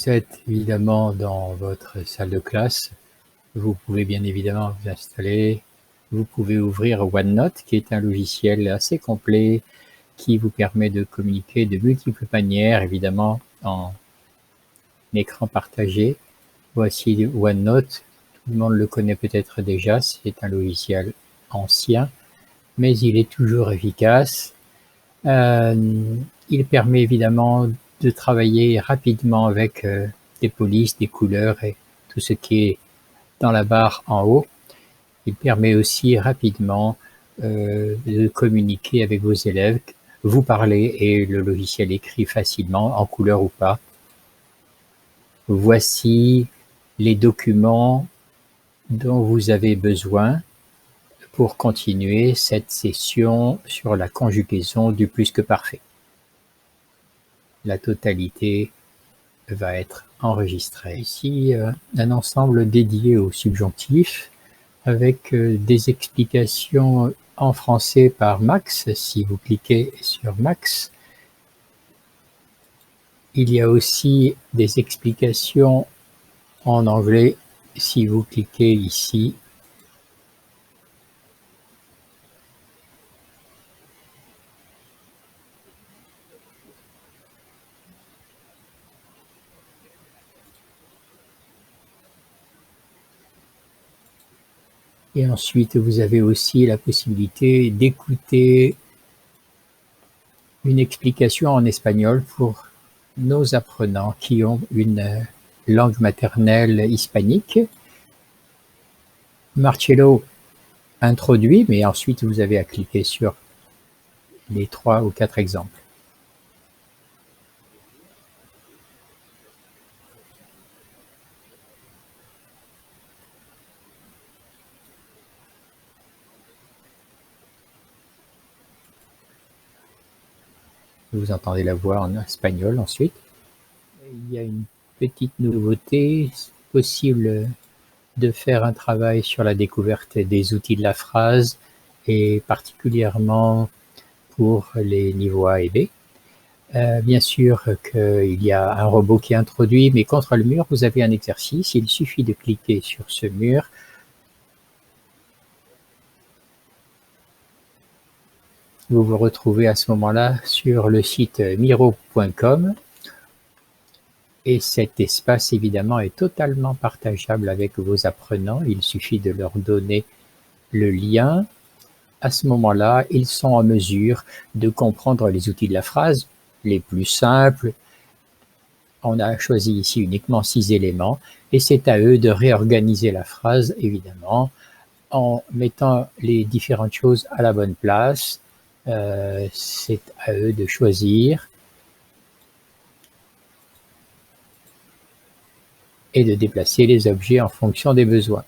Vous êtes évidemment dans votre salle de classe. Vous pouvez bien évidemment vous installer. Vous pouvez ouvrir OneNote, qui est un logiciel assez complet qui vous permet de communiquer de multiples manières, évidemment en écran partagé. Voici OneNote. Tout le monde le connaît peut-être déjà. C'est un logiciel ancien, mais il est toujours efficace. Il permet évidemment de travailler rapidement avec des polices, des couleurs et tout ce qui est dans la barre en haut. Il permet aussi rapidement de communiquer avec vos élèves. Vous parlez et le logiciel écrit facilement, en couleur ou pas. Voici les documents dont vous avez besoin pour continuer cette session sur la conjugaison du plus que parfait. La totalité va être enregistrée. Ici, un ensemble dédié au subjonctif avec des explications en français par Max. Si vous cliquez sur Max, il y a aussi des explications en anglais. Si vous cliquez ici, et ensuite vous avez aussi la possibilité d'écouter une explication en espagnol pour nos apprenants qui ont une langue maternelle hispanique. Marcello introduit, mais ensuite vous avez à cliquer sur les 3 ou 4 exemples. Vous entendez la voix en espagnol ensuite. Il y a une petite nouveauté, c'est possible de faire un travail sur la découverte des outils de la phrase et particulièrement pour les niveaux A et B. Bien sûr qu'il y a un robot qui est introduit, mais contre le mur, vous avez un exercice. Il suffit de cliquer sur ce mur. Vous vous retrouvez à ce moment-là sur le site miro.com et cet espace évidemment est totalement partageable avec vos apprenants. Il suffit de leur donner le lien. À ce moment-là, ils sont en mesure de comprendre les outils de la phrase les plus simples. On a choisi ici uniquement 6 éléments et c'est à eux de réorganiser la phrase évidemment en mettant les différentes choses à la bonne place. C'est à eux de choisir et de déplacer les objets en fonction des besoins.